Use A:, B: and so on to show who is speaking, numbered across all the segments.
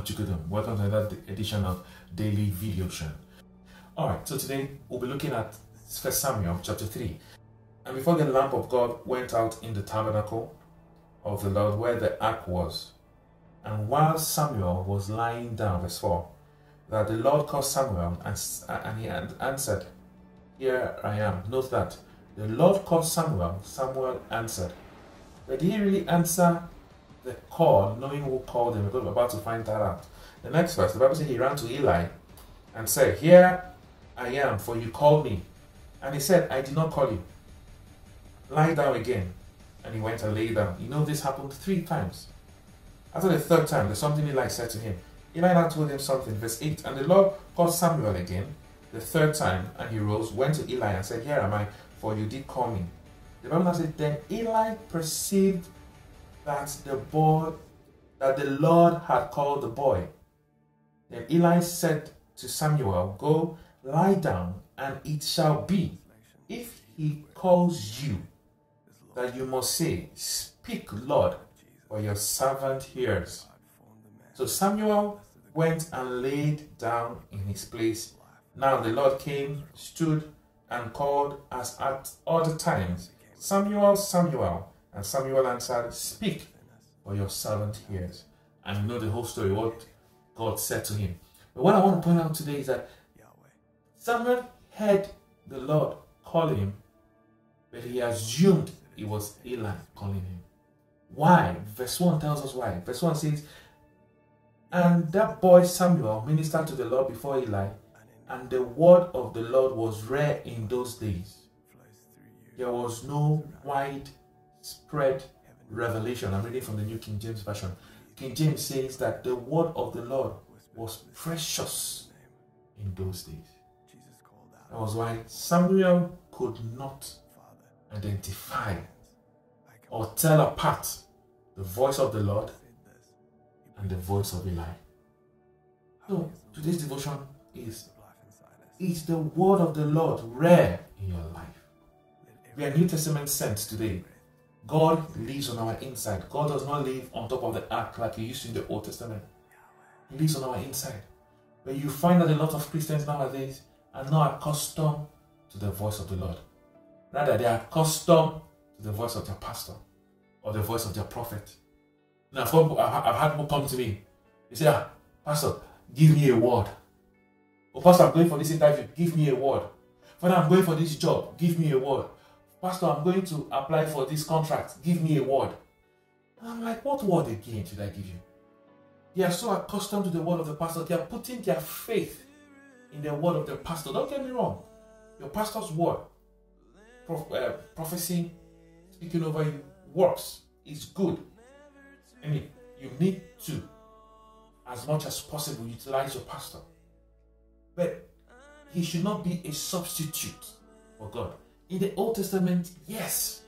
A: Chukudum. Welcome to another edition of Daily Videotional. Alright, so today we'll be looking at 1 Samuel chapter 3. And before the lamp of God went out in the tabernacle of the Lord where the ark was, and while Samuel was lying down, verse 4, that the Lord called Samuel and he answered, "Here I am." Note that the Lord called Samuel, Samuel answered. But did he really answer the call, knowing who called him? We're about to find that out. The next verse, the Bible says he ran to Eli and said, "Here I am, for you called me." And he said, "I did not call you. Lie down again." And he went and lay down. You know, this happened 3 times. After the 3rd time, there's something Eli said to him. Eli now told him something. Verse 8, and the Lord called Samuel again the 3rd time, and he rose, went to Eli and said, "Here am I, for you did call me." The Bible now said, then Eli perceived that the Lord had called the boy. Then Eli said to Samuel, "Go, lie down, and it shall be, if he calls you, that you must say, 'Speak, Lord, for your servant hears.'" So Samuel went and laid down in his place. Now the Lord came, stood, and called as at other times, "Samuel, Samuel." And Samuel answered, "Speak, for your servant hears." And you know the whole story, what God said to him. But what I want to point out today is that Samuel heard the Lord calling him, but he assumed it was Eli calling him. Why? Verse 1 tells us why. Verse 1 says, "And that boy Samuel ministered to the Lord before Eli, and the word of the Lord was rare in those days." There was no widespread revelation. I'm reading from the New King James Version. King James says that the word of the Lord was precious in those days. That was why Samuel could not identify or tell apart the voice of the Lord and the voice of Eli. So today's devotion is the word of the Lord rare in your life? We are New Testament saints today. God lives on our inside. God does not live on top of the ark like he used to in the Old Testament. He lives on our inside. But you find that a lot of Christians nowadays are not accustomed to the voice of the Lord. Rather, they are accustomed to the voice of their pastor or the voice of their prophet. Now, I've had people come to me. They say, "Pastor, give me a word." "Oh, Pastor, I'm going for this interview. Give me a word." "Father, I'm going for this job. Give me a word." "Pastor, I'm going to apply for this contract. Give me a word." And I'm like, what word again should I give you? They are so accustomed to the word of the pastor. They are putting their faith in the word of the pastor. Don't get me wrong. Your pastor's word, prophecy, speaking over you, works. It's good. I mean, you need to, as much as possible, utilize your pastor. But he should not be a substitute for God. In the Old Testament, yes,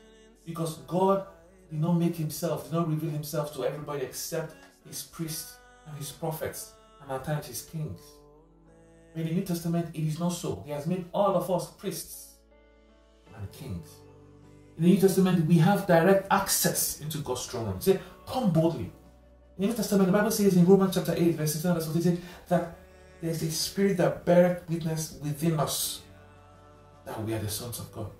A: because God did not make himself, did not reveal himself to everybody except his priests and his prophets, and at times his kings. In the New Testament, it is not so. He has made all of us priests and kings. In the New Testament, we have direct access into God's throne room. He said, "Come boldly." In the New Testament, the Bible says in Romans chapter 8, verse 16, verse 14, that there is a spirit that beareth witness within us that we are the sons of God.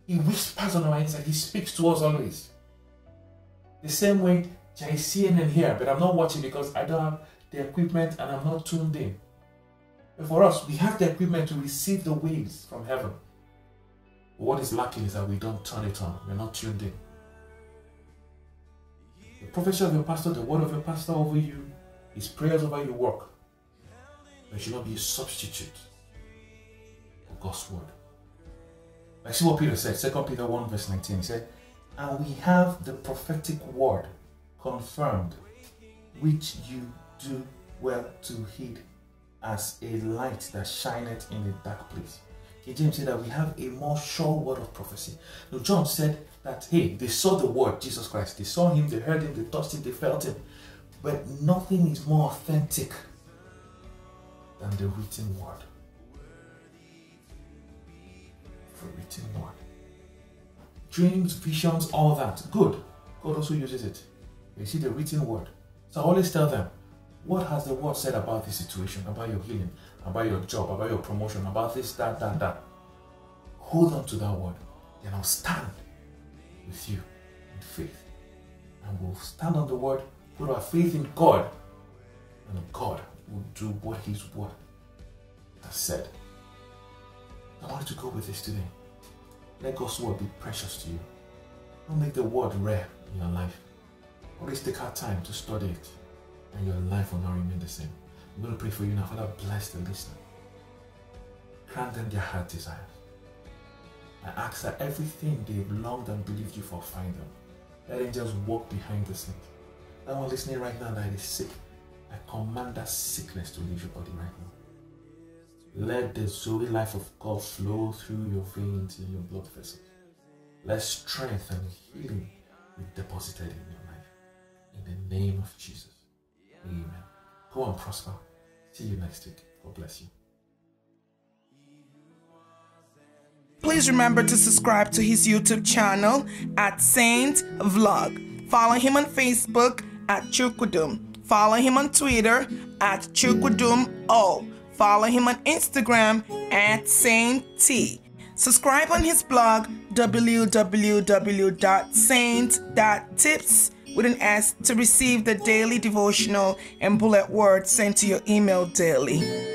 A: He whispers on our inside. He speaks to us always. The same way there is CNN here, but I'm not watching because I don't have the equipment and I'm not tuned in. But for us, we have the equipment to receive the waves from heaven. But what is lacking is that we don't turn it on. We're not tuned in. The prophecy of your pastor, the word of your pastor over you, his prayers over your work, but it should not be a substitute for God's word. I see what Peter said, 2 Peter 1 verse 19. He said, "And we have the prophetic word confirmed, which you do well to heed as a light that shineth in a dark place." King James said that we have a more sure word of prophecy. Now John said that, hey, they saw the word, Jesus Christ. They saw him, they heard him, they touched him, they felt him. But nothing is more authentic than the written word. The written word. Dreams, visions, all that. Good. God also uses it. You see the written word. So I always tell them, what has the word said about this situation, about your healing, about your job, about your promotion, about this, that, that, that? Hold on to that word. Then I'll stand with you in faith. And we'll stand on the word, put our faith in God, and God will do what His word has said. I want you to go with this today. Let God's word be precious to you. Don't make the word rare in your life. Always take our time to study it, and your life will not remain the same. I'm going to pray for you now. Father, bless the listener. Grant them their heart desires. I ask that everything they've longed and believed you for, find them. Let angels walk behind the scenes. That one listening right now that is sick, I command that sickness to leave your body right now. Let the Zoe life of God flow through your veins and your blood vessels. Let strength and healing be deposited in your life. In the name of Jesus. Amen. Go and prosper. See you next week. God bless you.
B: Please remember to subscribe to his YouTube channel at Saint Vlog. Follow him on Facebook at Chukwudum. Follow him on Twitter at Chukwudum. Follow him on Instagram at Saint T. Subscribe on his blog www.saint.tips with an S to receive the daily devotional and bullet words sent to your email daily.